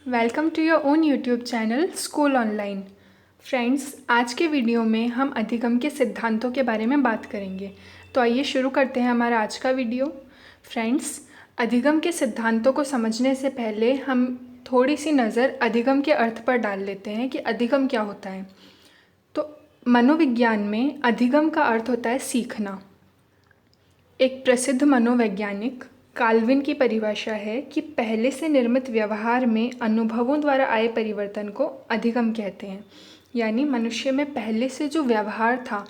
Welcome to your own YouTube channel school online. Friends, आज के video में हम अधिगम के सिद्धांतों के बारे में बात करेंगे। तो आइए शुरू करते हैं हमारा आज का वीडियो। फ्रेंड्स, अधिगम के सिद्धांतों को समझने से पहले हम थोड़ी सी नज़र अधिगम के अर्थ पर डाल लेते हैं कि अधिगम क्या होता है। तो मनोविज्ञान में अधिगम का अर्थ होता है सीखना। एक प्रसिद्ध मनोवैज्ञानिक काल्विन की परिभाषा है कि पहले से निर्मित व्यवहार में अनुभवों द्वारा आए परिवर्तन को अधिगम कहते हैं। यानी मनुष्य में पहले से जो व्यवहार था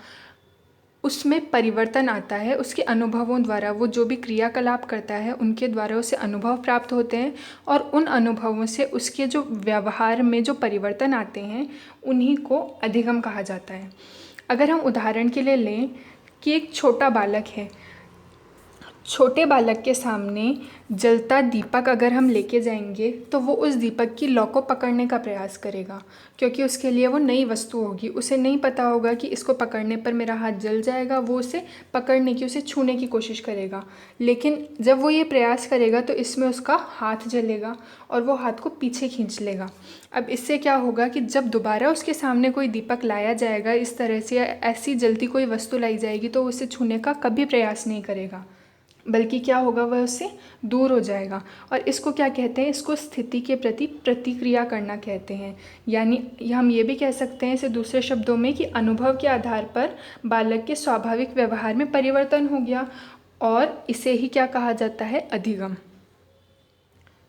उसमें परिवर्तन आता है, उसके अनुभवों द्वारा। वो जो भी क्रियाकलाप करता है उनके द्वारा उसे अनुभव प्राप्त होते हैं और उन अनुभवों से उसके जो व्यवहार में जो परिवर्तन आते हैं उन्हीं को अधिगम कहा जाता है। अगर हम उदाहरण के लिए लें कि एक छोटा बालक है, छोटे बालक के सामने जलता दीपक अगर हम लेके जाएंगे तो वो उस दीपक की लौ को पकड़ने का प्रयास करेगा, क्योंकि उसके लिए वो नई वस्तु होगी। उसे नहीं पता होगा कि इसको पकड़ने पर मेरा हाथ जल जाएगा। वो उसे पकड़ने की, उसे छूने की कोशिश करेगा, लेकिन जब वो ये प्रयास करेगा तो इसमें उसका हाथ जलेगा और वो हाथ को पीछे खींच लेगा। अब इससे क्या होगा कि जब दोबारा उसके सामने कोई दीपक लाया जाएगा इस तरह से, या ऐसी जलती कोई वस्तु लाई जाएगी, तो उसे छूने का कभी प्रयास नहीं करेगा, बल्कि क्या होगा, वह उससे दूर हो जाएगा। और इसको क्या कहते हैं? इसको स्थिति के प्रति प्रतिक्रिया करना कहते हैं। यानी हम ये भी कह सकते हैं इसे दूसरे शब्दों में कि अनुभव के आधार पर बालक के स्वाभाविक व्यवहार में परिवर्तन हो गया, और इसे ही क्या कहा जाता है? अधिगम।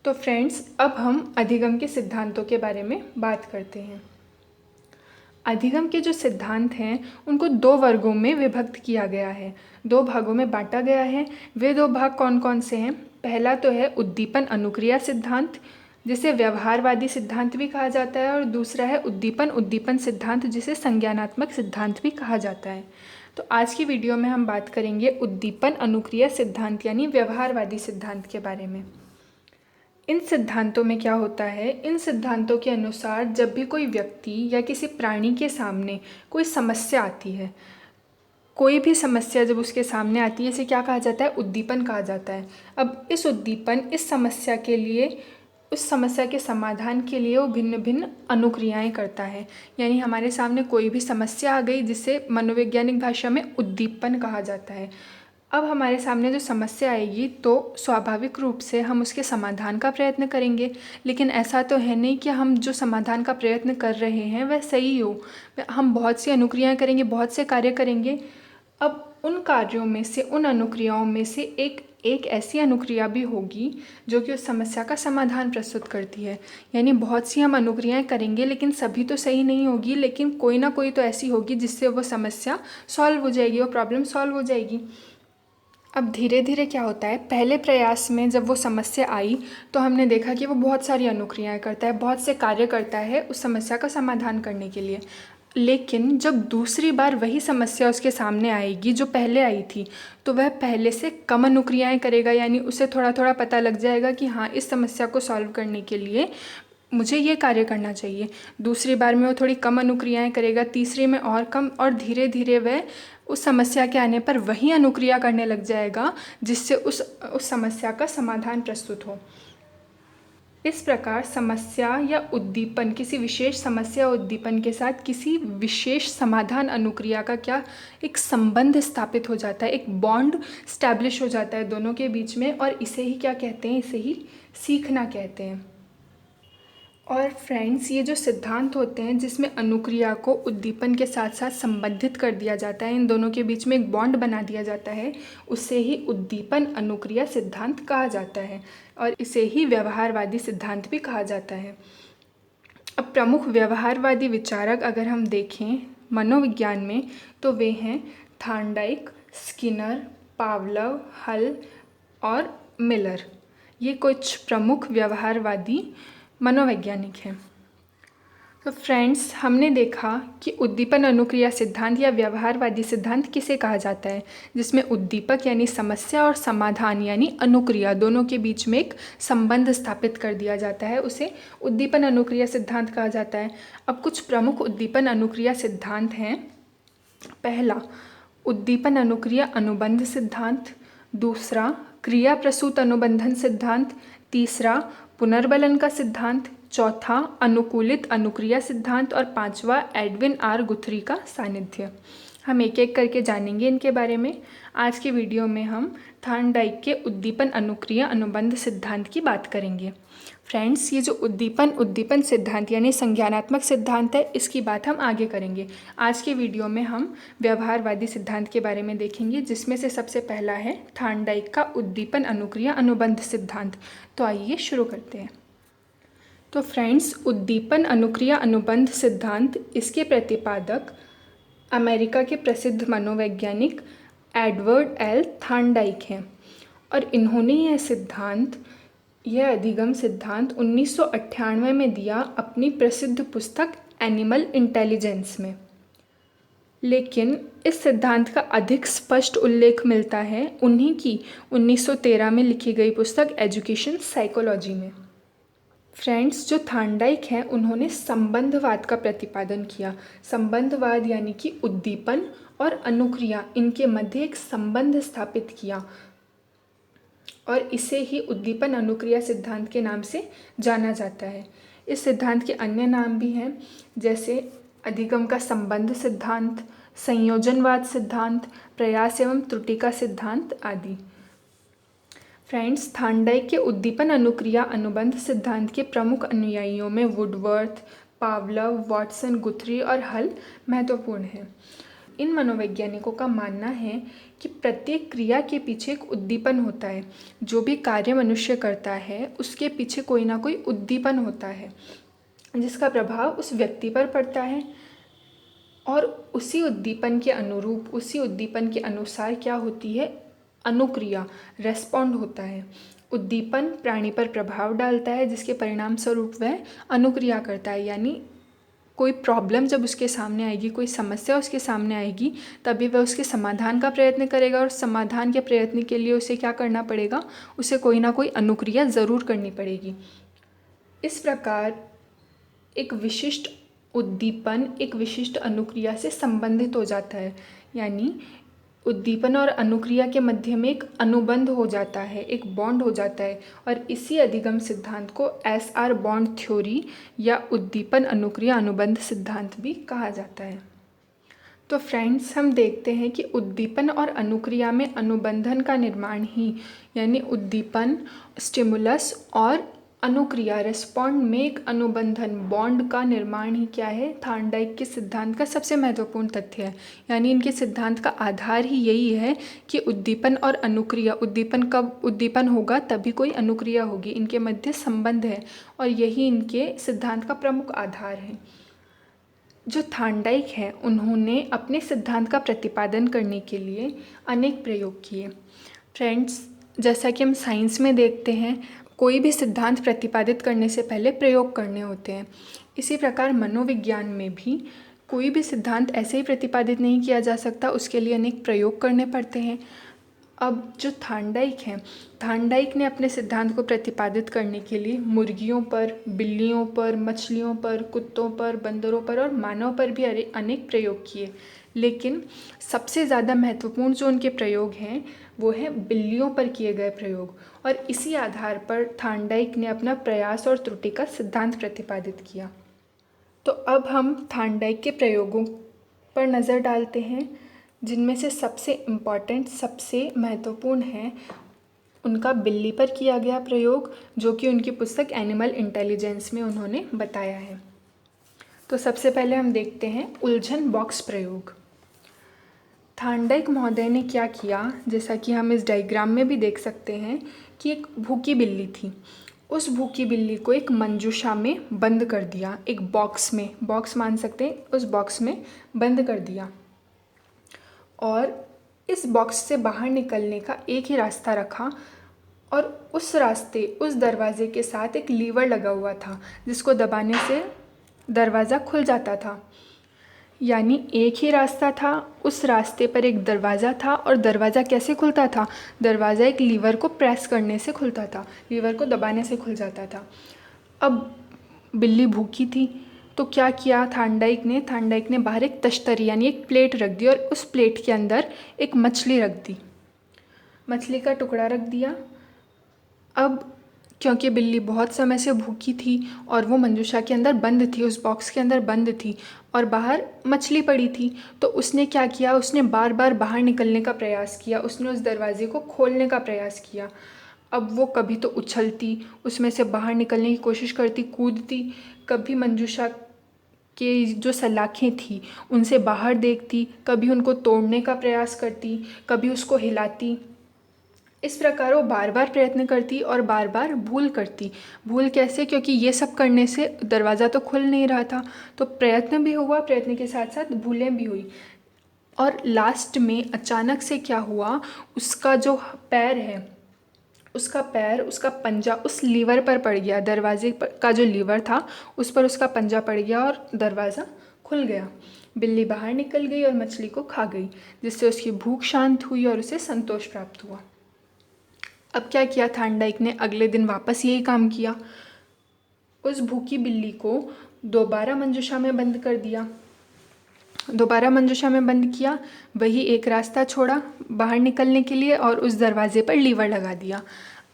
तो फ्रेंड्स, अब हम अधिगम के सिद्धांतों के बारे में बात करते हैं। अधिगम के जो सिद्धांत हैं उनको दो वर्गों में विभक्त किया गया है, दो भागों में बांटा गया है। वे दो भाग कौन कौन से हैं? पहला तो है उद्दीपन अनुक्रिया सिद्धांत, जिसे व्यवहारवादी सिद्धांत भी कहा जाता है, और दूसरा है उद्दीपन उद्दीपन सिद्धांत, जिसे संज्ञानात्मक सिद्धांत भी कहा जाता है। तो आज की वीडियो में हम बात करेंगे उद्दीपन अनुक्रिया सिद्धांत यानी व्यवहारवादी सिद्धांत के बारे में। इन सिद्धांतों में क्या होता है? इन सिद्धांतों के अनुसार जब भी कोई व्यक्ति या किसी प्राणी के सामने कोई समस्या आती है, कोई भी समस्या जब उसके सामने आती है, इसे क्या कहा जाता है? उद्दीपन कहा जाता है। अब इस उद्दीपन इस समस्या के लिए, उस समस्या के समाधान के लिए वो भिन्न भिन्न अनुक्रियाएं करता है। यानी हमारे सामने कोई भी समस्या आ गई जिसे मनोवैज्ञानिक भाषा में उद्दीपन कहा जाता है। अब हमारे सामने जो समस्या आएगी तो स्वाभाविक रूप से हम उसके समाधान का प्रयत्न करेंगे, लेकिन ऐसा तो है नहीं कि हम जो समाधान का प्रयत्न कर रहे हैं वह सही हो। हम बहुत सी अनुक्रियाएं करेंगे, बहुत से कार्य करेंगे। अब उन कार्यों में से, उन अनुक्रियाओं में से एक ऐसी अनुक्रिया भी होगी जो कि उस समस्या का समाधान प्रस्तुत करती है। यानी बहुत सी हम अनुक्रियाएं करेंगे लेकिन सभी तो सही नहीं होगी, लेकिन कोई ना कोई तो ऐसी होगी जिससे वो समस्या सॉल्व हो जाएगी, वो प्रॉब्लम सॉल्व हो जाएगी। अब धीरे धीरे क्या होता है, पहले प्रयास में जब वो समस्या आई तो हमने देखा कि वो बहुत सारी अनुक्रियाएं करता है, बहुत से कार्य करता है उस समस्या का समाधान करने के लिए। लेकिन जब दूसरी बार वही समस्या उसके सामने आएगी जो पहले आई थी, तो वह पहले से कम अनुक्रियाएं करेगा। यानी उसे थोड़ा थोड़ा पता लग जाएगा कि हाँ, इस समस्या को सॉल्व करने के लिए मुझे ये कार्य करना चाहिए। दूसरी बार में वो थोड़ी कम अनुक्रियाएं करेगा, तीसरी में और कम, और धीरे धीरे वह उस समस्या के आने पर वही अनुक्रिया करने लग जाएगा जिससे उस समस्या का समाधान प्रस्तुत हो। इस प्रकार समस्या या उद्दीपन, किसी विशेष समस्या उद्दीपन के साथ किसी विशेष समाधान अनुक्रिया का क्या एक संबंध स्थापित हो जाता है, एक बॉन्ड स्टैब्लिश हो जाता है दोनों के बीच में, और इसे ही क्या कहते हैं? इसे ही सीखना कहते हैं। और फ्रेंड्स, ये जो सिद्धांत होते हैं जिसमें अनुक्रिया को उद्दीपन के साथ साथ संबंधित कर दिया जाता है, इन दोनों के बीच में एक बॉन्ड बना दिया जाता है, उसे ही उद्दीपन अनुक्रिया सिद्धांत कहा जाता है, और इसे ही व्यवहारवादी सिद्धांत भी कहा जाता है। अब प्रमुख व्यवहारवादी विचारक अगर हम देखें मनोविज्ञान में तो वे हैं थार्नडाइक, स्किनर, पावलव, हल और मिलर। ये कुछ प्रमुख व्यवहारवादी मनोवैज्ञानिक हैं। तो फ्रेंड्स, हमने देखा कि उद्दीपन अनुक्रिया सिद्धांत या व्यवहारवादी सिद्धांत किसे कहा जाता है, जिसमें उद्दीपक यानी समस्या और समाधान यानी अनुक्रिया दोनों के बीच में एक संबंध स्थापित कर दिया जाता है, उसे उद्दीपन अनुक्रिया सिद्धांत कहा जाता है। अब कुछ प्रमुख उद्दीपन अनुक्रिया सिद्धांत हैं। पहला, उद्दीपन अनुक्रिया अनुबंध सिद्धांत। दूसरा, क्रिया प्रसूत अनुबंधन सिद्धांत। तीसरा, पुनर्बलन का सिद्धांत, चौथा अनुकूलित अनुक्रिया सिद्धांत और पांचवा एडविन आर गुथरी का सानिध्य। हम एक एक करके जानेंगे इनके बारे में। आज की वीडियो में हम थार्नडाइक के उद्दीपन अनुक्रिया अनुबंध सिद्धांत की बात करेंगे। फ्रेंड्स, ये जो उद्दीपन सिद्धांत यानी संज्ञानात्मक सिद्धांत है, इसकी बात हम आगे करेंगे। आज की वीडियो में हम व्यवहारवादी सिद्धांत के बारे में देखेंगे, जिसमें से सबसे पहला है थार्नडाइक का उद्दीपन अनुक्रिया अनुबंध सिद्धांत। तो आइए शुरू करते हैं। तो फ्रेंड्स, उद्दीपन अनुक्रिया अनुबंध सिद्धांत, इसके प्रतिपादक अमेरिका के प्रसिद्ध मनोवैज्ञानिक एडवर्ड एल थार्नडाइक हैं और इन्होंने यह अधिगम सिद्धांत 1998 में दिया अपनी प्रसिद्ध पुस्तक एनिमल इंटेलिजेंस में। लेकिन इस सिद्धांत का अधिक स्पष्ट उल्लेख मिलता है उन्हीं की 1913 में लिखी गई पुस्तक एजुकेशन साइकोलॉजी में। फ्रेंड्स, जो थार्नडाइक हैं उन्होंने संबंधवाद का प्रतिपादन किया। संबंधवाद यानी कि उद्दीपन और अनुक्रिया, इनके मध्य एक संबंध स्थापित किया और इसे ही उद्दीपन अनुक्रिया सिद्धांत के नाम से जाना जाता है। इस सिद्धांत के अन्य नाम भी हैं, जैसे अधिगम का संबंध सिद्धांत, संयोजनवाद सिद्धांत, प्रयास एवं त्रुटि का सिद्धांत आदि। फ्रेंड्स, थार्नडाइक के उद्दीपन अनुक्रिया अनुबंध सिद्धांत के प्रमुख अनुयायियों में वुडवर्थ, पावलव, वॉटसन, गुथरी और हल महत्वपूर्ण हैं। इन मनोवैज्ञानिकों का मानना है कि प्रत्येक क्रिया के पीछे एक उद्दीपन होता है। जो भी कार्य मनुष्य करता है उसके पीछे कोई ना कोई उद्दीपन होता है, जिसका प्रभाव उस व्यक्ति पर पड़ता है और उसी उद्दीपन के अनुरूप, उसी उद्दीपन के अनुसार क्या होती है, अनुक्रिया, रेस्पॉन्ड होता है। उद्दीपन प्राणी पर प्रभाव डालता है, जिसके परिणाम स्वरूप वह अनुक्रिया करता है। यानी कोई प्रॉब्लम जब उसके सामने आएगी, कोई समस्या उसके सामने आएगी, तभी वह उसके समाधान का प्रयत्न करेगा और समाधान के प्रयत्न के लिए उसे क्या करना पड़ेगा, उसे कोई ना कोई अनुक्रिया ज़रूर करनी पड़ेगी। इस प्रकार एक विशिष्ट उद्दीपन एक विशिष्ट अनुक्रिया से संबंधित हो जाता है, यानी उद्दीपन और अनुक्रिया के मध्य में एक अनुबंध हो जाता है, एक बॉन्ड हो जाता है और इसी अधिगम सिद्धांत को SR बॉन्ड थ्योरी या उद्दीपन अनुक्रिया अनुबंध सिद्धांत भी कहा जाता है। तो फ्रेंड्स, हम देखते हैं कि उद्दीपन और अनुक्रिया में अनुबंधन का निर्माण ही, यानी उद्दीपन स्टिमुलस और अनुक्रिया रेस्पॉन्ड में एक अनुबंधन बॉन्ड का निर्माण ही क्या है, थार्नडाइक के सिद्धांत का सबसे महत्वपूर्ण तथ्य है। यानी इनके सिद्धांत का आधार ही यही है कि उद्दीपन और अनुक्रिया, उद्दीपन कब उद्दीपन होगा तभी कोई अनुक्रिया होगी, इनके मध्य संबंध है और यही इनके सिद्धांत का प्रमुख आधार है। जो थार्नडाइक है उन्होंने अपने सिद्धांत का प्रतिपादन करने के लिए अनेक प्रयोग किए। फ्रेंड्स, जैसा कि हम साइंस में देखते हैं, कोई भी सिद्धांत प्रतिपादित करने से पहले प्रयोग करने होते हैं। इसी प्रकार मनोविज्ञान में भी कोई भी सिद्धांत ऐसे ही प्रतिपादित नहीं किया जा सकता, उसके लिए अनेक प्रयोग करने पड़ते हैं। अब जो थार्नडाइक हैं, थार्नडाइक ने अपने सिद्धांत को प्रतिपादित करने के लिए मुर्गियों पर, बिल्लियों पर, मछलियों पर, कुत्तों पर, बंदरों पर और मानव पर भी अनेक प्रयोग किए। लेकिन सबसे ज़्यादा महत्वपूर्ण जो उनके प्रयोग हैं वो है बिल्लियों पर किए गए प्रयोग और इसी आधार पर थार्नडाइक ने अपना प्रयास और त्रुटि का सिद्धांत प्रतिपादित किया। तो अब हम थार्नडाइक के प्रयोगों पर नज़र डालते हैं, जिनमें से सबसे इम्पॉर्टेंट, सबसे महत्वपूर्ण है उनका बिल्ली पर किया गया प्रयोग, जो कि उनकी पुस्तक एनिमल इंटेलिजेंस में उन्होंने बताया है। तो सबसे पहले हम देखते हैं उलझन बॉक्स प्रयोग। थार्नडाइक महोदय ने क्या किया, जैसा कि हम इस डायग्राम में भी देख सकते हैं कि एक भूखी बिल्ली थी। उस भूखी बिल्ली को एक मंजूषा में बंद कर दिया, एक बॉक्स में, बॉक्स मान सकते हैं, उस बॉक्स में बंद कर दिया और इस बॉक्स से बाहर निकलने का एक ही रास्ता रखा और उस रास्ते, उस दरवाजे के साथ एक लीवर लगा हुआ था, जिसको दबाने से दरवाज़ा खुल जाता था। यानी एक ही रास्ता था, उस रास्ते पर एक दरवाज़ा था और दरवाज़ा कैसे खुलता था, दरवाज़ा एक लीवर को प्रेस करने से खुलता था, लीवर को दबाने से खुल जाता था। अब बिल्ली भूखी थी तो क्या किया थार्नडाइक ने बाहर एक तश्तरी यानी एक प्लेट रख दी और उस प्लेट के अंदर एक मछली रख दी, मछली का टुकड़ा रख दिया। अब क्योंकि बिल्ली बहुत समय से भूखी थी और वो मंजूषा के अंदर बंद थी, उस बॉक्स के अंदर बंद थी और बाहर मछली पड़ी थी। तो उसने क्या किया, उसने बार बार बाहर निकलने का प्रयास किया, उसने उस दरवाजे को खोलने का प्रयास किया। अब वो कभी तो उछलती, उसमें से बाहर निकलने की कोशिश करती, कूदती, कभी मंजूषा के जो सलाखें थी उनसे बाहर देखती, कभी उनको तोड़ने का प्रयास करती, कभी उसको हिलाती। इस प्रकार वो बार बार प्रयत्न करती और बार बार भूल करती। भूल कैसे, क्योंकि ये सब करने से दरवाज़ा तो खुल नहीं रहा था, तो प्रयत्न भी हुआ, प्रयत्न के साथ साथ भूलें भी हुई। और लास्ट में अचानक से क्या हुआ, उसका जो पैर है, उसका पैर, उसका पंजा उस लीवर पर पड़ गया, दरवाजे का जो लीवर था उस पर उसका पंजा पड़ गया और दरवाज़ा खुल गया। बिल्ली बाहर निकल गई और मछली को खा गई, जिससे उसकी भूख शांत हुई और उसे संतोष प्राप्त हुआ। अब क्या किया थांडाइक ने, अगले दिन वापस यही काम किया। उस भूखी बिल्ली को दोबारा मंजूषा में बंद कर दिया, दोबारा मंजूषा में बंद किया, वही एक रास्ता छोड़ा बाहर निकलने के लिए और उस दरवाजे पर लीवर लगा दिया।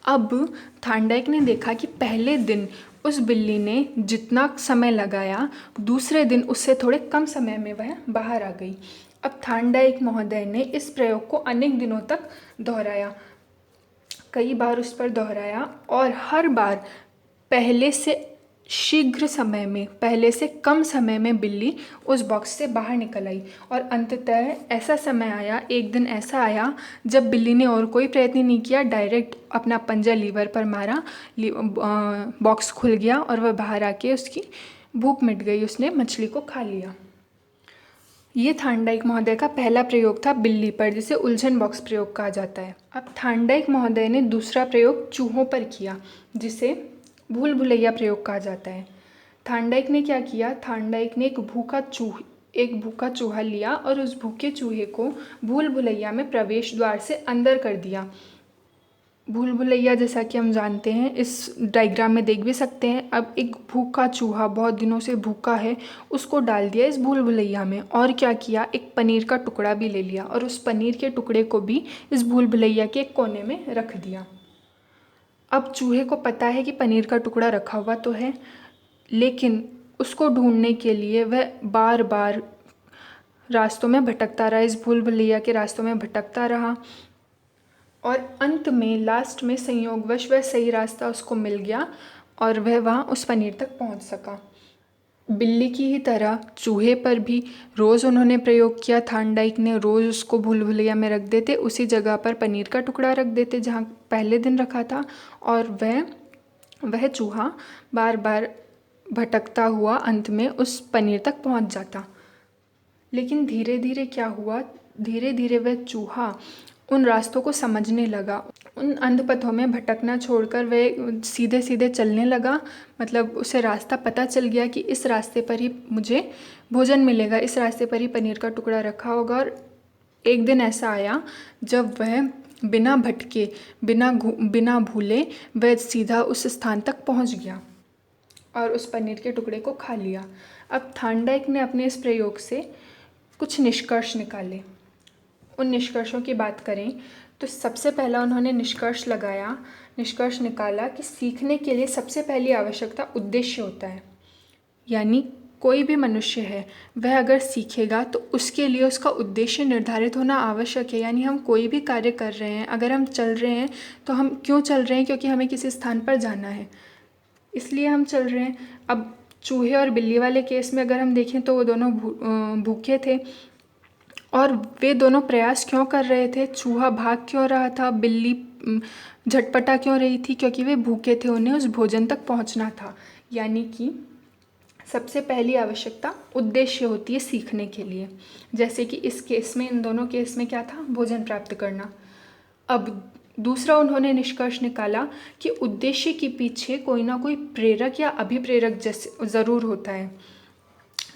अब थांडाइक ने देखा कि पहले दिन उस बिल्ली ने जितना समय लगाया, दूसरे दिन उससे थोड़े कम समय में वह बाहर आ गई। अब थांडाइक महोदय ने इस प्रयोग को अनेक दिनों तक दोहराया, कई बार उस पर दोहराया और हर बार पहले से शीघ्र समय में, पहले से कम समय में बिल्ली उस बॉक्स से बाहर निकल आई। और अंततः ऐसा समय आया, एक दिन ऐसा आया जब बिल्ली ने और कोई प्रयत्न नहीं किया, डायरेक्ट अपना पंजा लीवर पर मारा, बॉक्स खुल गया और वह बाहर आके उसकी भूख मिट गई, उसने मछली को खा लिया। ये थांडाइक महोदय का पहला प्रयोग था बिल्ली पर, जिसे उलझन बॉक्स प्रयोग कहा जाता है। अब थांडाइक महोदय ने दूसरा प्रयोग चूहों पर किया, जिसे भूल भुलैया प्रयोग कहा जाता है। थांडाइक ने क्या किया, थांडाइक ने एक भूखा चूहा लिया और उस भूखे चूहे को भूल भुलैया में प्रवेश द्वार से अंदर कर दिया। भूल भुलैया जैसा कि हम जानते हैं, इस डायग्राम में देख भी सकते हैं। अब एक भूखा चूहा, बहुत दिनों से भूखा है, उसको डाल दिया इस भूल भुलैया में। और क्या किया, एक पनीर का टुकड़ा भी ले लिया और उस पनीर के टुकड़े को भी इस भूल भुलैया के एक कोने में रख दिया। अब चूहे को पता है कि पनीर का टुकड़ा रखा हुआ तो है, लेकिन उसको ढूंढने के लिए वह बार बार रास्तों में भटकता रहा, इस भूल भुलैया के रास्तों में भटकता रहा और अंत में लास्ट में संयोगवश वह सही रास्ता उसको मिल गया और वह वहाँ उस पनीर तक पहुँच सका। बिल्ली की ही तरह चूहे पर भी रोज़ उन्होंने प्रयोग किया। थांडाइक ने रोज़ उसको भूल भुलैया में रख देते, उसी जगह पर पनीर का टुकड़ा रख देते जहाँ पहले दिन रखा था, और वह चूहा बार बार भटकता हुआ अंत में उस पनीर तक पहुँच जाता। लेकिन धीरे धीरे क्या हुआ, धीरे धीरे वह चूहा उन रास्तों को समझने लगा, उन अंधपथों में भटकना छोड़कर वह सीधे सीधे चलने लगा। मतलब उसे रास्ता पता चल गया कि इस रास्ते पर ही मुझे भोजन मिलेगा, इस रास्ते पर ही पनीर का टुकड़ा रखा होगा। और एक दिन ऐसा आया जब वह बिना भटके, बिना भूले वह सीधा उस स्थान तक पहुंच गया और उस पनीर के टुकड़े को खा लिया। अब थांडाइक ने अपने इस प्रयोग से कुछ निष्कर्ष निकाले। उन निष्कर्षों की बात करें तो सबसे पहला उन्होंने निष्कर्ष निकाला कि सीखने के लिए सबसे पहली आवश्यकता उद्देश्य होता है। यानी कोई भी मनुष्य है, वह अगर सीखेगा तो उसके लिए उसका उद्देश्य निर्धारित होना आवश्यक है। यानी हम कोई भी कार्य कर रहे हैं, अगर हम चल रहे हैं तो हम क्यों चल रहे हैं, क्योंकि हमें किसी स्थान पर जाना है, इसलिए हम चल रहे हैं। अब चूहे और बिल्ली वाले केस में अगर हम देखें तो वो दोनों भूखे थे और वे दोनों प्रयास क्यों कर रहे थे, चूहा भाग क्यों रहा था, बिल्ली झटपटा क्यों रही थी, क्योंकि वे भूखे थे, उन्हें उस भोजन तक पहुंचना था। यानी कि सबसे पहली आवश्यकता उद्देश्य होती है सीखने के लिए। जैसे कि इस केस में, इन दोनों केस में क्या था, भोजन प्राप्त करना। अब दूसरा उन्होंने निष्कर्ष निकाला कि उद्देश्य के पीछे कोई ना कोई प्रेरक या अभिप्रेरक जैसे ज़रूर होता है।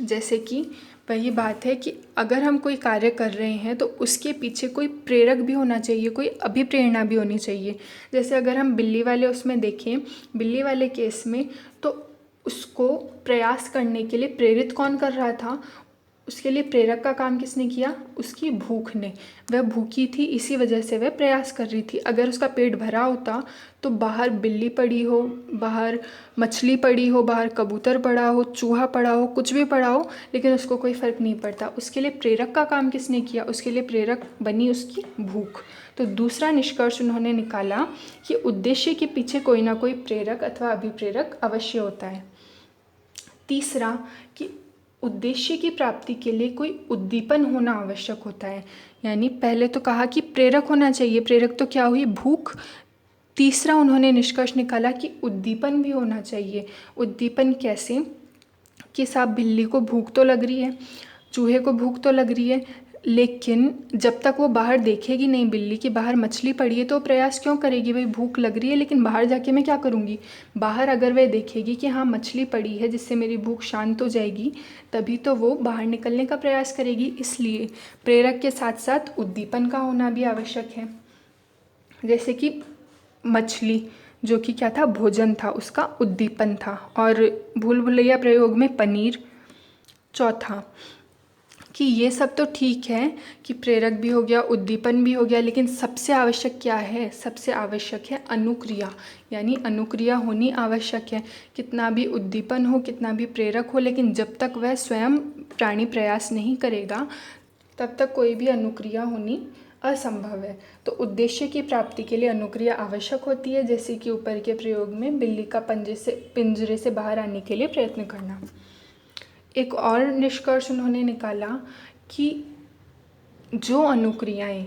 जैसे कि वही बात है कि अगर हम कोई कार्य कर रहे हैं तो उसके पीछे कोई प्रेरक भी होना चाहिए, कोई अभिप्रेरणा भी होनी चाहिए। जैसे अगर हम बिल्ली वाले उसमें देखें, बिल्ली वाले केस में तो उसको प्रयास करने के लिए प्रेरित कौन कर रहा था, उसके लिए प्रेरक का काम किसने किया? उसकी भूख ने। वह भूखी थी, इसी वजह से वह प्रयास कर रही थी। अगर उसका पेट भरा होता तो बाहर बिल्ली पड़ी हो, बाहर मछली पड़ी हो, बाहर कबूतर पड़ा हो, चूहा पड़ा हो, कुछ भी पड़ा हो, लेकिन उसको कोई फ़र्क नहीं पड़ता। उसके लिए प्रेरक का काम किसने किया? उसके लिए प्रेरक बनी उसकी भूख। तो दूसरा निष्कर्ष उन्होंने निकाला कि उद्देश्य के पीछे कोई ना कोई प्रेरक अथवा अभिप्रेरक अवश्य होता है। तीसरा कि उद्देश्य की प्राप्ति के लिए कोई उद्दीपन होना आवश्यक होता है। यानी पहले तो कहा कि प्रेरक होना चाहिए, प्रेरक तो क्या हुई? भूख। तीसरा उन्होंने निष्कर्ष निकाला कि उद्दीपन भी होना चाहिए। उद्दीपन कैसे? कि साहब बिल्ली को भूख तो लग रही है, चूहे को भूख तो लग रही है, लेकिन जब तक वो बाहर देखेगी नहीं बिल्ली की बाहर मछली पड़ी है तो प्रयास क्यों करेगी? भाई भूख लग रही है, लेकिन बाहर जाके मैं क्या करूँगी? बाहर अगर वह देखेगी कि हाँ मछली पड़ी है जिससे मेरी भूख शांत हो जाएगी, तभी तो वो बाहर निकलने का प्रयास करेगी। इसलिए प्रेरक के साथ साथ उद्दीपन का होना भी आवश्यक है। जैसे कि मछली जो कि क्या था? भोजन था, उसका उद्दीपन था। और भूल भुलैया प्रयोग में पनीर। चौथा कि ये सब तो ठीक है कि प्रेरक भी हो गया, उद्दीपन भी हो गया, लेकिन सबसे आवश्यक क्या है? सबसे आवश्यक है अनुक्रिया। यानी अनुक्रिया होनी आवश्यक है। कितना भी उद्दीपन हो, कितना भी प्रेरक हो, लेकिन जब तक वह स्वयं प्राणी प्रयास नहीं करेगा तब तक कोई भी अनुक्रिया होनी असंभव है। तो उद्देश्य की प्राप्ति के लिए अनुक्रिया आवश्यक होती है, जैसे कि ऊपर के प्रयोग में बिल्ली का पिंजरे से बाहर आने के लिए प्रयत्न करना। एक और निष्कर्ष उन्होंने निकाला कि जो अनुक्रियाएं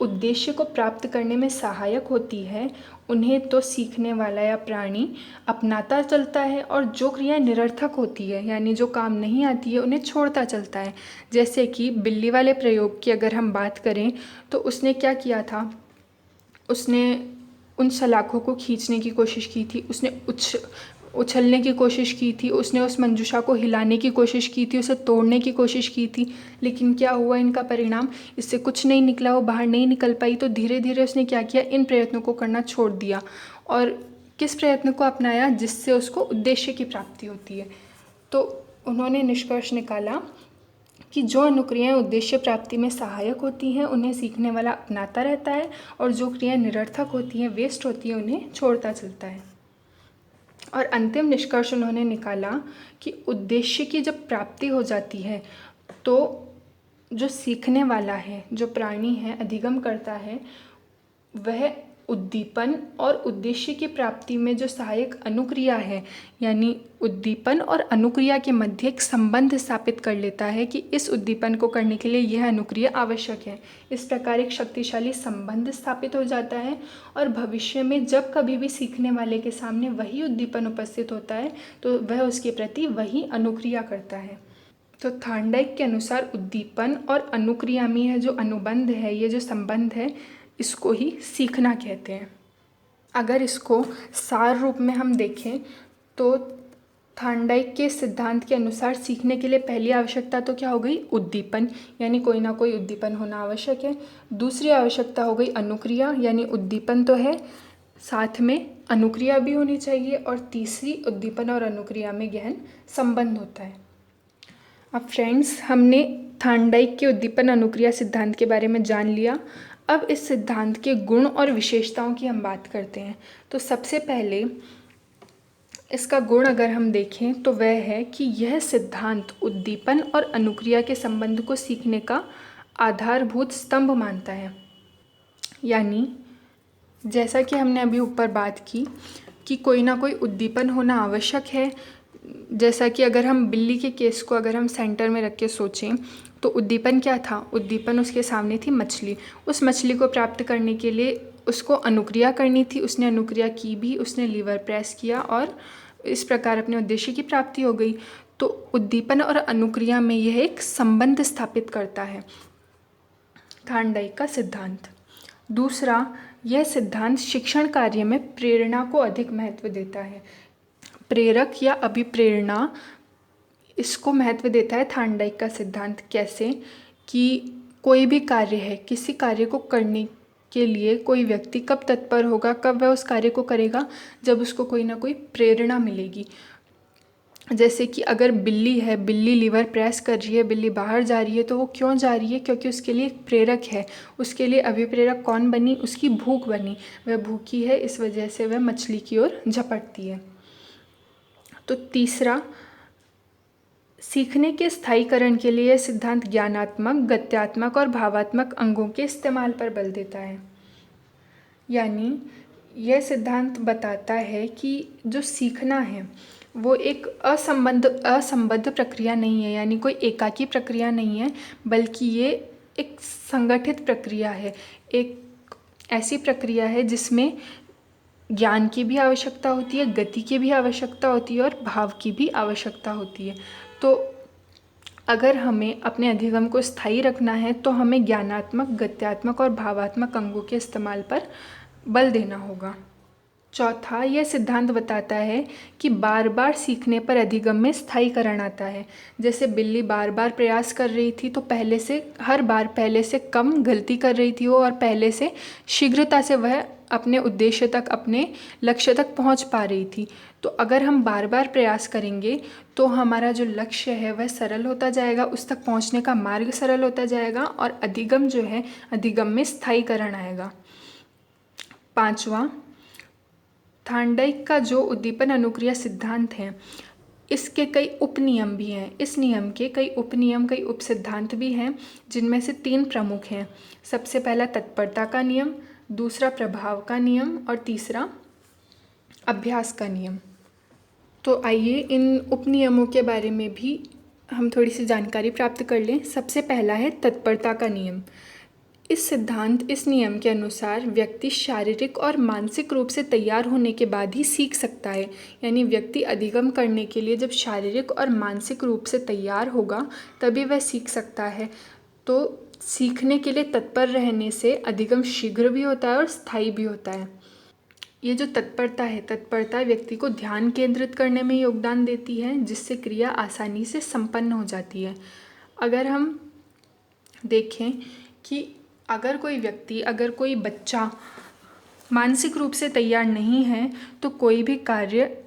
उद्देश्य को प्राप्त करने में सहायक होती है उन्हें तो सीखने वाला या प्राणी अपनाता चलता है, और जो क्रियाएं निरर्थक होती है यानी जो काम नहीं आती है उन्हें छोड़ता चलता है। जैसे कि बिल्ली वाले प्रयोग की अगर हम बात करें तो उसने क्या किया था? उसने उन सलाखों को खींचने की कोशिश की थी, उसने उछलने की कोशिश की थी, उसने उस मंजूषा को हिलाने की कोशिश की थी, उसे तोड़ने की कोशिश की थी, लेकिन क्या हुआ इनका परिणाम? इससे कुछ नहीं निकला, वो बाहर नहीं निकल पाई। तो धीरे धीरे उसने क्या किया? इन प्रयत्नों को करना छोड़ दिया और किस प्रयत्न को अपनाया? जिससे उसको उद्देश्य की प्राप्ति होती है। तो उन्होंने निष्कर्ष निकाला कि जो अनुक्रियाएं उद्देश्य प्राप्ति में सहायक होती हैं उन्हें सीखने वाला अपनाता रहता है, और जो क्रियाएं निरर्थक होती हैं, वेस्ट होती हैं, उन्हें छोड़ता चलता है। और अंतिम निष्कर्ष उन्होंने निकाला कि उद्देश्य की जब प्राप्ति हो जाती है तो जो सीखने वाला है, जो प्राणी है, अधिगम करता है, वह उद्दीपन और उद्देश्य की प्राप्ति में जो सहायक अनुक्रिया है यानी उद्दीपन और अनुक्रिया के मध्य एक संबंध स्थापित कर लेता है कि इस उद्दीपन को करने के लिए यह अनुक्रिया आवश्यक है। इस प्रकार एक शक्तिशाली संबंध स्थापित हो जाता है, और भविष्य में जब कभी भी सीखने वाले के सामने वही उद्दीपन उपस्थित होता है तो वह उसके प्रति वही अनुक्रिया करता है। तो थार्नडाइक के अनुसार उद्दीपन और अनुक्रिया में यह जो अनुबंध है, ये जो संबंध है, इसको ही सीखना कहते हैं। अगर इसको सार रूप में हम देखें तो थार्नडाइक के सिद्धांत के अनुसार सीखने के लिए पहली आवश्यकता तो क्या हो गई? उद्दीपन, यानी कोई ना कोई उद्दीपन होना आवश्यक है। दूसरी आवश्यकता हो गई अनुक्रिया, यानी उद्दीपन तो है, साथ में अनुक्रिया भी होनी चाहिए। और तीसरी, उद्दीपन और अनुक्रिया में गहन संबंध होता है। अब फ्रेंड्स, हमने थार्नडाइक के उद्दीपन अनुक्रिया सिद्धांत के बारे में जान लिया। अब इस सिद्धांत के गुण और विशेषताओं की हम बात करते हैं। तो सबसे पहले इसका गुण अगर हम देखें तो वह है कि यह सिद्धांत उद्दीपन और अनुक्रिया के संबंध को सीखने का आधारभूत स्तंभ मानता है। यानी जैसा कि हमने अभी ऊपर बात की कि कोई ना कोई उद्दीपन होना आवश्यक है। जैसा कि अगर हम बिल्ली के केस को अगर हम सेंटर में रख के सोचें तो उद्दीपन क्या था? उद्दीपन उसके सामने थी मछली। उस मछली को प्राप्त करने के लिए उसको अनुक्रिया करनी थी, उसने अनुक्रिया की भी, उसने लीवर प्रेस किया और इस प्रकार अपने उद्देश्य की प्राप्ति हो गई। तो उद्दीपन और अनुक्रिया में यह एक संबंध स्थापित करता है थार्नडाइक का सिद्धांत। दूसरा, यह सिद्धांत शिक्षण कार्य में प्रेरणा को अधिक महत्व देता है। प्रेरक या अभिप्रेरणा, इसको महत्व देता है थार्नडाइक का सिद्धांत। कैसे? कि कोई भी कार्य है, किसी कार्य को करने के लिए कोई व्यक्ति कब तत्पर होगा, कब वह उस कार्य को करेगा? जब उसको कोई ना कोई प्रेरणा मिलेगी। जैसे कि अगर बिल्ली है, बिल्ली लीवर प्रेस कर रही है, बिल्ली बाहर जा रही है, तो वो क्यों जा रही है? क्योंकि उसके लिए एक प्रेरक है। उसके लिए अभिप्रेरक कौन बनी? उसकी भूख बनी। वह भूखी है, इस वजह से वह मछली की ओर झपटती है। तो तीसरा, सीखने के स्थायीकरण के लिए यह सिद्धांत ज्ञानात्मक, गत्यात्मक और भावात्मक अंगों के इस्तेमाल पर बल देता है। यानी यह सिद्धांत बताता है कि जो सीखना है वो एक असंबद्ध प्रक्रिया नहीं है, यानी कोई एकाकी प्रक्रिया नहीं है, बल्कि ये एक संगठित प्रक्रिया है। एक ऐसी प्रक्रिया है जिसमें ज्ञान की भी आवश्यकता होती है, गति की भी आवश्यकता होती है और भाव की भी आवश्यकता होती है। तो अगर हमें अपने अधिगम को स्थायी रखना है तो हमें ज्ञानात्मक, गत्यात्मक और भावात्मक अंगों के इस्तेमाल पर बल देना होगा। चौथा, यह सिद्धांत बताता है कि बार बार सीखने पर अधिगम में स्थायीकरण आता है। जैसे बिल्ली बार बार प्रयास कर रही थी तो हर बार पहले से कम गलती कर रही थी वो, और पहले से शीघ्रता से वह अपने उद्देश्य तक, अपने लक्ष्य तक पहुंच पा रही थी। तो अगर हम बार बार प्रयास करेंगे तो हमारा जो लक्ष्य है वह सरल होता जाएगा, उस तक पहुंचने का मार्ग सरल होता जाएगा और अधिगम जो है, अधिगम में स्थायीकरण आएगा। पांचवा, थार्नडाइक का जो उद्दीपन अनुक्रिया सिद्धांत है, इसके कई उपनियम भी हैं। इस नियम के कई उपनियम, कई उपसिद्धांत भी हैं, जिनमें से 3 प्रमुख हैं। सबसे पहला तत्परता का नियम, दूसरा प्रभाव का नियम और तीसरा अभ्यास का नियम। तो आइए इन उपनियमों के बारे में भी हम थोड़ी सी जानकारी प्राप्त कर लें। सबसे पहला है तत्परता का नियम। इस नियम के अनुसार व्यक्ति शारीरिक और मानसिक रूप से तैयार होने के बाद ही सीख सकता है। यानी व्यक्ति अधिगम करने के लिए जब शारीरिक और मानसिक रूप से तैयार होगा तभी वह सीख सकता है। तो सीखने के लिए तत्पर रहने से अधिगम शीघ्र भी होता है और स्थायी भी होता है। ये जो तत्परता है, तत्परता व्यक्ति को ध्यान केंद्रित करने में योगदान देती है, जिससे क्रिया आसानी से संपन्न हो जाती है। अगर हम देखें कि अगर कोई बच्चा मानसिक रूप से तैयार नहीं है तो कोई भी कार्य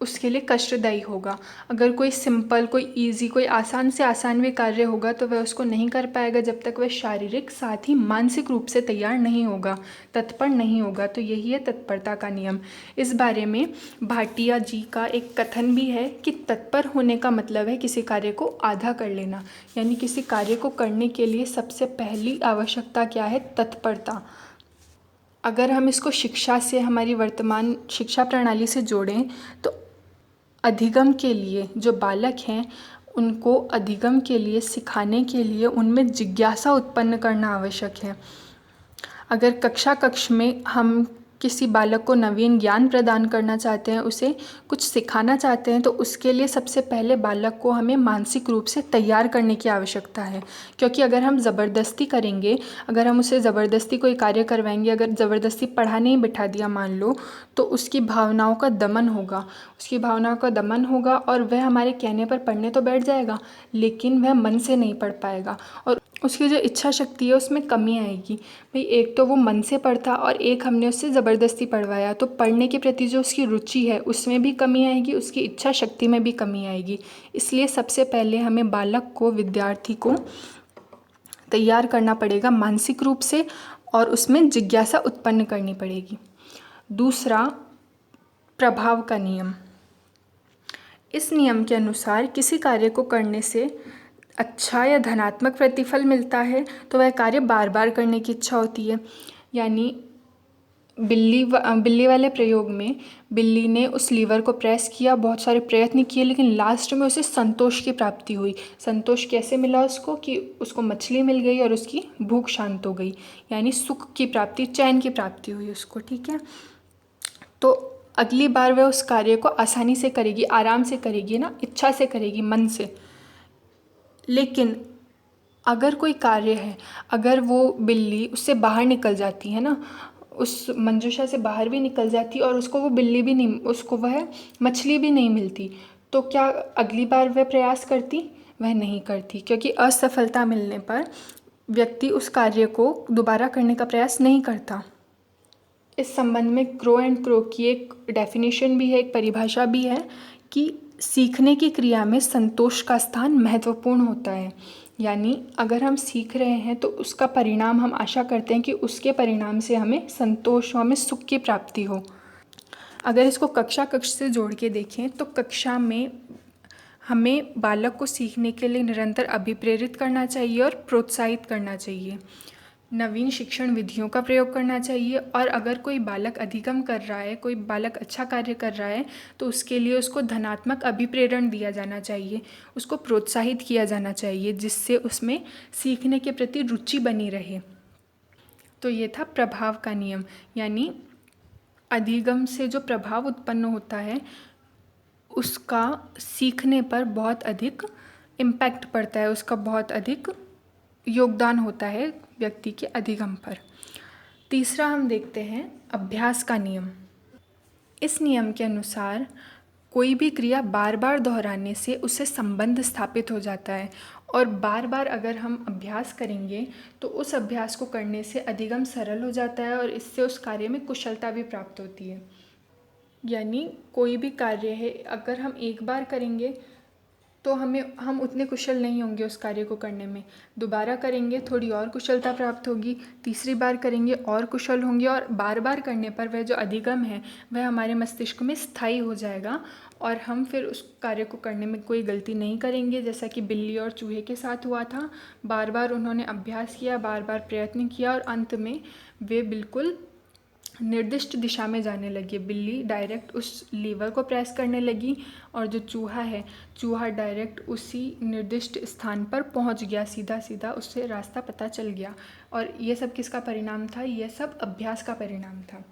उसके लिए कष्टदायी होगा। अगर कोई सिंपल, कोई इजी, कोई आसान से आसान भी कार्य होगा तो वह उसको नहीं कर पाएगा जब तक वह शारीरिक साथ ही मानसिक रूप से तैयार नहीं होगा, तत्पर नहीं होगा। तो यही है तत्परता का नियम। इस बारे में भाटिया जी का एक कथन भी है कि तत्पर होने का मतलब है किसी कार्य को आधा कर लेना। यानी किसी कार्य को करने के लिए सबसे पहली आवश्यकता क्या है? तत्परता। अगर हम इसको शिक्षा से, हमारी वर्तमान शिक्षा प्रणाली से जोड़ें तो अधिगम के लिए जो बालक हैं उनको अधिगम के लिए सिखाने के लिए उनमें जिज्ञासा उत्पन्न करना आवश्यक है। अगर कक्ष में हम किसी बालक को नवीन ज्ञान प्रदान करना चाहते हैं, उसे कुछ सिखाना चाहते हैं, तो उसके लिए सबसे पहले बालक को हमें मानसिक रूप से तैयार करने की आवश्यकता है। क्योंकि अगर हम ज़बरदस्ती करेंगे, अगर हम उसे ज़बरदस्ती कोई कार्य करवाएंगे, अगर ज़बरदस्ती पढ़ाने ही बिठा दिया मान लो, तो उसकी भावनाओं का दमन होगा और वह हमारे कहने पर पढ़ने तो बैठ जाएगा, लेकिन वह मन से नहीं पढ़ पाएगा और उसकी जो इच्छा शक्ति है उसमें कमी आएगी। भाई, एक तो वो मन से पढ़ता और एक हमने उससे ज़बरदस्ती पढ़वाया, तो पढ़ने के प्रति जो उसकी रुचि है उसमें भी कमी आएगी, उसकी इच्छा शक्ति में भी कमी आएगी। इसलिए सबसे पहले हमें बालक को, विद्यार्थी को तैयार करना पड़ेगा मानसिक रूप से और उसमें जिज्ञासा उत्पन्न करनी पड़ेगी। दूसरा, प्रभाव का नियम। इस नियम के अनुसार किसी कार्य को करने से अच्छा या धनात्मक प्रतिफल मिलता है तो वह कार्य बार बार करने की इच्छा होती है। यानी बिल्ली वाले प्रयोग में बिल्ली ने उस लीवर को प्रेस किया, बहुत सारे प्रयत्न किए, लेकिन लास्ट में उसे संतोष की प्राप्ति हुई। संतोष कैसे मिला उसको? कि उसको मछली मिल गई और उसकी भूख शांत हो गई। यानी सुख की प्राप्ति, चैन की प्राप्ति हुई उसको। ठीक है, तो अगली बार वह उस कार्य को आसानी से करेगी, आराम से करेगी ना, इच्छा से करेगी, मन से। लेकिन अगर कोई कार्य है, अगर वो बिल्ली उससे बाहर निकल जाती है ना, उस मंजूषा से बाहर भी निकल जाती और उसको वह मछली भी नहीं मिलती, तो क्या अगली बार वह प्रयास करती? वह नहीं करती, क्योंकि असफलता मिलने पर व्यक्ति उस कार्य को दोबारा करने का प्रयास नहीं करता। इस संबंध में क्रो एंड क्रो की एक डेफिनेशन भी है, एक परिभाषा भी है कि सीखने की क्रिया में संतोष का स्थान महत्वपूर्ण होता है। यानी अगर हम सीख रहे हैं तो उसका परिणाम हम आशा करते हैं कि उसके परिणाम से हमें संतोष हो, हमें सुख की प्राप्ति हो। अगर इसको कक्षा कक्ष से जोड़ के देखें तो कक्षा में हमें बालक को सीखने के लिए निरंतर अभिप्रेरित करना चाहिए और प्रोत्साहित करना चाहिए। नवीन शिक्षण विधियों का प्रयोग करना चाहिए और अगर कोई बालक अधिगम कर रहा है, कोई बालक अच्छा कार्य कर रहा है तो उसके लिए उसको धनात्मक अभिप्रेरण दिया जाना चाहिए, उसको प्रोत्साहित किया जाना चाहिए, जिससे उसमें सीखने के प्रति रुचि बनी रहे। तो ये था प्रभाव का नियम, यानी अधिगम से जो प्रभाव उत्पन्न होता है उसका सीखने पर बहुत अधिक इम्पैक्ट पड़ता है, उसका बहुत अधिक योगदान होता है व्यक्ति के अधिगम पर। तीसरा हम देखते हैं अभ्यास का नियम। इस नियम के अनुसार कोई भी क्रिया बार बार दोहराने से उससे संबंध स्थापित हो जाता है और बार बार अगर हम अभ्यास करेंगे तो उस अभ्यास को करने से अधिगम सरल हो जाता है और इससे उस कार्य में कुशलता भी प्राप्त होती है। यानी कोई भी कार्य है, अगर हम एक बार करेंगे तो हम उतने कुशल नहीं होंगे उस कार्य को करने में, दोबारा करेंगे थोड़ी और कुशलता प्राप्त होगी, तीसरी बार करेंगे और कुशल होंगे और बार बार करने पर वह जो अधिगम है वह हमारे मस्तिष्क में स्थायी हो जाएगा और हम फिर उस कार्य को करने में कोई गलती नहीं करेंगे। जैसा कि बिल्ली और चूहे के साथ हुआ था, बार बार उन्होंने अभ्यास किया, बार बार प्रयत्न किया और अंत में वे बिल्कुल निर्दिष्ट दिशा में जाने लगी। बिल्ली डायरेक्ट उस लीवर को प्रेस करने लगी और जो चूहा है, चूहा डायरेक्ट उसी निर्दिष्ट स्थान पर पहुंच गया, सीधा सीधा उससे रास्ता पता चल गया। और ये सब किसका परिणाम था? ये सब अभ्यास का परिणाम था।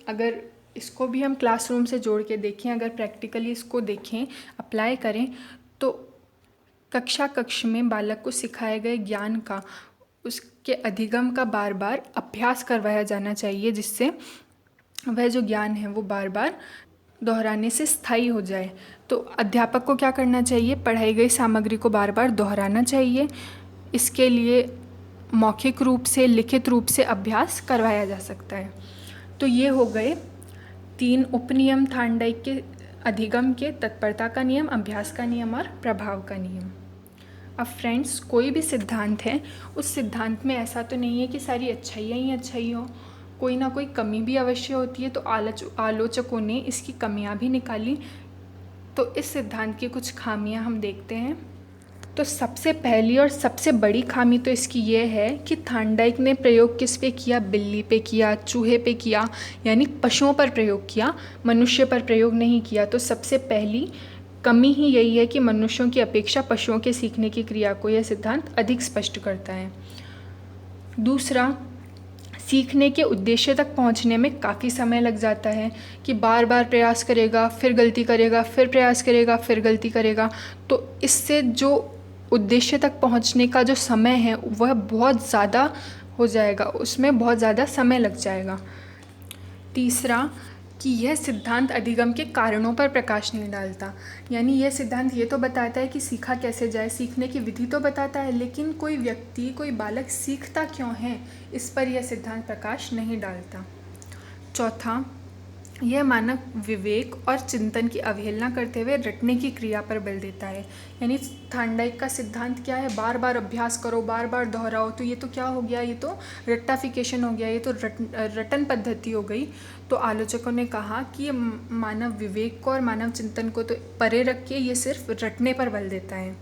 अगर इसको भी हम क्लासरूम से जोड़ के देखें, अगर प्रैक्टिकली इसको देखें, अप्लाई करें, तो कक्षा कक्ष में बालक को सिखाए गए ज्ञान का, उसके अधिगम का बार बार अभ्यास करवाया जाना चाहिए, जिससे वह जो ज्ञान है वो बार बार दोहराने से स्थायी हो जाए। तो अध्यापक को क्या करना चाहिए? पढ़ाई गई सामग्री को बार बार दोहराना चाहिए। इसके लिए मौखिक रूप से, लिखित रूप से अभ्यास करवाया जा सकता है। तो ये हो गए 3 उपनियम थार्नडाइक के अधिगम के: तत्परता का नियम, अभ्यास का नियम और प्रभाव का नियम। अब फ्रेंड्स, कोई भी सिद्धांत है, उस सिद्धांत में ऐसा तो नहीं है कि सारी अच्छाइयाँ ही अच्छाई हो, कोई ना कोई कमी भी अवश्य होती है। तो आलोचकों ने इसकी कमियां भी निकाली। तो इस सिद्धांत की कुछ खामियां हम देखते हैं। तो सबसे पहली और सबसे बड़ी खामी तो इसकी ये है कि थार्नडाइक ने प्रयोग किस पे किया? बिल्ली पे किया, चूहे पे किया, यानी पशुओं पर प्रयोग किया, मनुष्य पर प्रयोग नहीं किया। तो सबसे पहली कमी ही यही है कि मनुष्यों की अपेक्षा पशुओं के सीखने की क्रिया को यह सिद्धांत अधिक स्पष्ट करता है। दूसरा, सीखने के उद्देश्य तक पहुंचने में काफ़ी समय लग जाता है कि बार बार प्रयास करेगा, फिर गलती करेगा, फिर प्रयास करेगा, फिर गलती करेगा। तो इससे जो उद्देश्य तक पहुंचने का जो समय है वह बहुत ज़्यादा हो जाएगा, उसमें बहुत ज़्यादा समय लग जाएगा। तीसरा, कि यह सिद्धांत अधिगम के कारणों पर प्रकाश नहीं डालता। यानी यह सिद्धांत ये तो बताता है कि सीखा कैसे जाए, सीखने की विधि तो बताता है, लेकिन कोई व्यक्ति, कोई बालक सीखता क्यों है, इस पर यह सिद्धांत प्रकाश नहीं डालता। चौथा, यह मानव विवेक और चिंतन की अवहेलना करते हुए रटने की क्रिया पर बल देता है। यानी थार्नडाइक का सिद्धांत क्या है? बार बार अभ्यास करो, बार बार दोहराओ। तो ये तो क्या हो गया? ये तो रट्टाफिकेशन हो गया, ये तो रटन पद्धति हो गई। तो आलोचकों ने कहा कि ये मानव विवेक को और मानव चिंतन को तो परे रख के ये सिर्फ रटने पर बल देता है।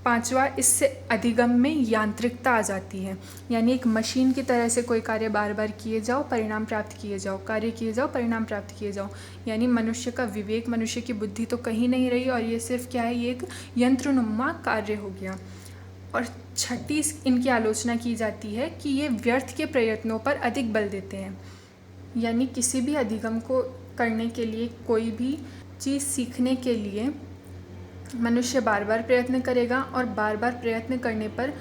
पांचवा, इससे अधिगम में यांत्रिकता आ जाती है। यानी एक मशीन की तरह से कोई कार्य बार बार किए जाओ, परिणाम प्राप्त किए जाओ, कार्य किए जाओ, परिणाम प्राप्त किए जाओ। यानी मनुष्य का विवेक, मनुष्य की बुद्धि तो कहीं नहीं रही और ये सिर्फ क्या है? ये एक यंत्रनुमा कार्य हो गया। और छठी इनकी आलोचना की जाती है कि ये व्यर्थ के प्रयत्नों पर अधिक बल देते हैं। यानी किसी भी अधिगम को करने के लिए, कोई भी चीज़ सीखने के लिए मनुष्य बार बार प्रयत्न करेगा और बार बार प्रयत्न करने पर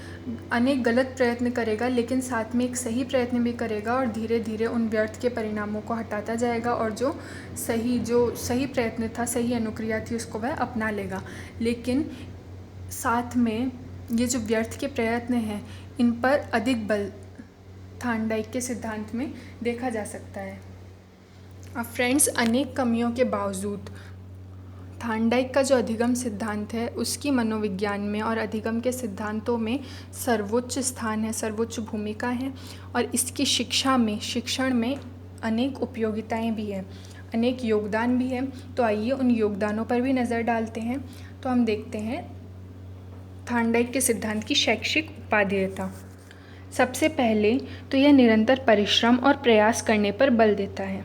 अनेक गलत प्रयत्न करेगा, लेकिन साथ में एक सही प्रयत्न भी करेगा और धीरे धीरे उन व्यर्थ के परिणामों को हटाता जाएगा और जो सही प्रयत्न था, सही अनुक्रिया थी, उसको वह अपना लेगा। लेकिन साथ में ये जो व्यर्थ के प्रयत्न हैं, इन पर अधिक बल थार्नडाइक के सिद्धांत में देखा जा सकता है। अब फ्रेंड्स, अनेक कमियों के बावजूद थार्नडाइक का जो अधिगम सिद्धांत है उसकी मनोविज्ञान में और अधिगम के सिद्धांतों में सर्वोच्च स्थान है, सर्वोच्च भूमिका है और इसकी शिक्षण में अनेक उपयोगिताएं भी हैं, अनेक योगदान भी हैं। तो आइए उन योगदानों पर भी नज़र डालते हैं। तो हम देखते हैं थार्नडाइक के सिद्धांत की शैक्षिक उपादेयता। सबसे पहले तो यह निरंतर परिश्रम और प्रयास करने पर बल देता है।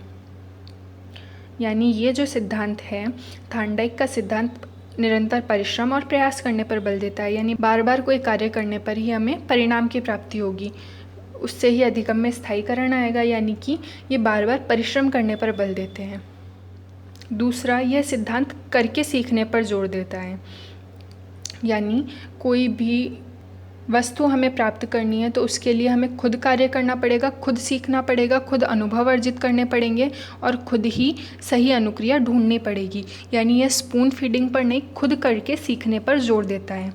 यानी ये जो सिद्धांत है, थार्नडाइक का सिद्धांत निरंतर परिश्रम और प्रयास करने पर बल देता है। यानी बार बार कोई कार्य करने पर ही हमें परिणाम की प्राप्ति होगी, उससे ही अधिगम में स्थायीकरण आएगा। यानी कि ये बार बार परिश्रम करने पर बल देते हैं। दूसरा, यह सिद्धांत करके सीखने पर जोर देता है। यानी कोई भी वस्तु हमें प्राप्त करनी है तो उसके लिए हमें खुद कार्य करना पड़ेगा, खुद सीखना पड़ेगा, खुद अनुभव अर्जित करने पड़ेंगे और खुद ही सही अनुक्रिया ढूंढनी पड़ेगी। यानी यह स्पून फीडिंग पर नहीं, खुद करके सीखने पर जोर देता है।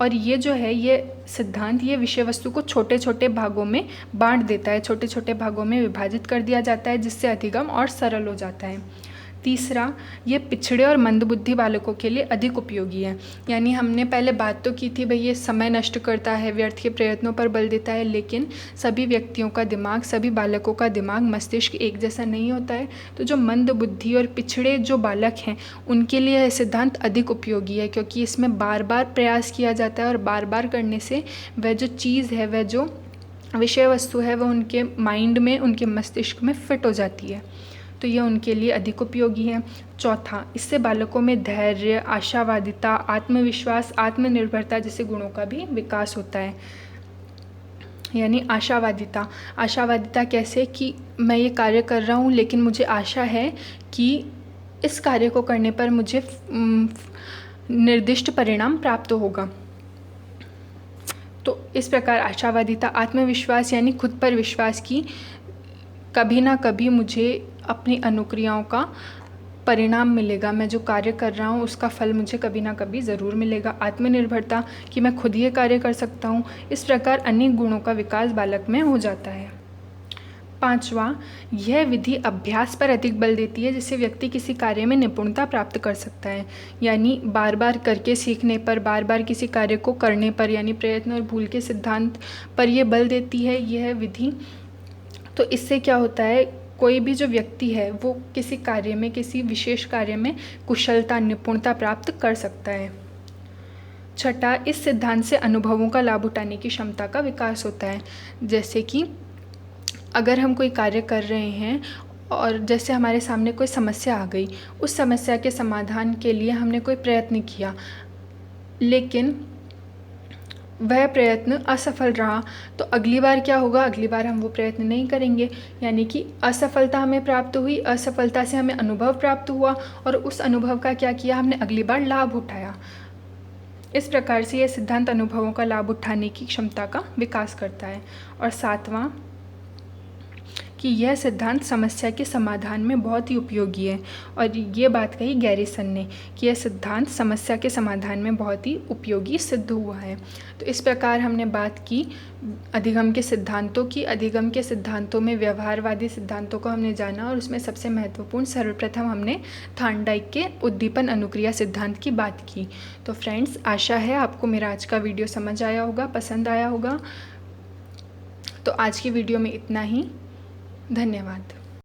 और ये जो है, ये सिद्धांत ये विषय वस्तु को छोटे छोटे भागों में बांट देता है, छोटे छोटे भागों में विभाजित कर दिया जाता है, जिससे अधिगम और सरल हो जाता है। तीसरा, ये पिछड़े और मंदबुद्धि बालकों के लिए अधिक उपयोगी है। यानी हमने पहले बात तो की थी भाई ये समय नष्ट करता है, व्यर्थ के प्रयत्नों पर बल देता है, लेकिन सभी व्यक्तियों का दिमाग, सभी बालकों का दिमाग, मस्तिष्क एक जैसा नहीं होता है। तो जो मंदबुद्धि और पिछड़े जो बालक हैं उनके लिए यह सिद्धांत अधिक उपयोगी है, क्योंकि इसमें बार बार प्रयास किया जाता है और बार बार करने से वह जो चीज़ है, वह जो विषय वस्तु है, वह उनके माइंड में, उनके मस्तिष्क में फिट हो जाती है। तो यह उनके लिए अधिक उपयोगी है। चौथा, इससे बालकों में धैर्य, आशावादिता, आत्मविश्वास, आत्मनिर्भरता जैसे गुणों का भी विकास होता है। यानी आशावादिता कैसे कि मैं ये कार्य कर रहा हूँ लेकिन मुझे आशा है कि इस कार्य को करने पर मुझे निर्दिष्ट परिणाम प्राप्त होगा। तो इस प्रकार आशावादिता, आत्मविश्वास यानी खुद पर विश्वास की कभी ना कभी मुझे अपनी अनुक्रियाओं का परिणाम मिलेगा, मैं जो कार्य कर रहा हूँ उसका फल मुझे कभी ना कभी ज़रूर मिलेगा। आत्मनिर्भरता कि मैं खुद ये कार्य कर सकता हूँ। इस प्रकार अनेक गुणों का विकास बालक में हो जाता है। पांचवा, यह विधि अभ्यास पर अधिक बल देती है, जिससे व्यक्ति किसी कार्य में निपुणता प्राप्त कर सकता है। यानी बार बार करके सीखने पर, बार बार किसी कार्य को करने पर, यानी प्रयत्न और भूल के सिद्धांत पर यह बल देती है यह विधि। तो इससे क्या होता है, कोई भी जो व्यक्ति है वो किसी कार्य में, किसी विशेष कार्य में कुशलता, निपुणता प्राप्त कर सकता है। छठा, इस सिद्धांत से अनुभवों का लाभ उठाने की क्षमता का विकास होता है। जैसे कि अगर हम कोई कार्य कर रहे हैं और जैसे हमारे सामने कोई समस्या आ गई, उस समस्या के समाधान के लिए हमने कोई प्रयत्न किया लेकिन वह प्रयत्न असफल रहा, तो अगली बार क्या होगा, अगली बार हम वो प्रयत्न नहीं करेंगे। यानी कि असफलता हमें प्राप्त हुई, असफलता से हमें अनुभव प्राप्त हुआ और उस अनुभव का क्या किया, हमने अगली बार लाभ उठाया। इस प्रकार से यह सिद्धांत अनुभवों का लाभ उठाने की क्षमता का विकास करता है। और सातवां, कि यह सिद्धांत समस्या के समाधान में बहुत ही उपयोगी है। और ये बात कही गैरिसन ने कि यह सिद्धांत समस्या के समाधान में बहुत ही उपयोगी सिद्ध हुआ है। तो इस प्रकार हमने बात की अधिगम के सिद्धांतों की। अधिगम के सिद्धांतों में व्यवहारवादी सिद्धांतों को हमने जाना और उसमें सबसे महत्वपूर्ण सर्वप्रथम हमने थार्नडाइक के उद्दीपन अनुक्रिया सिद्धांत की बात की। तो फ्रेंड्स, आशा है आपको मेरा आज का वीडियो समझ आया होगा, पसंद आया होगा। तो आज की वीडियो में इतना ही। धन्यवाद।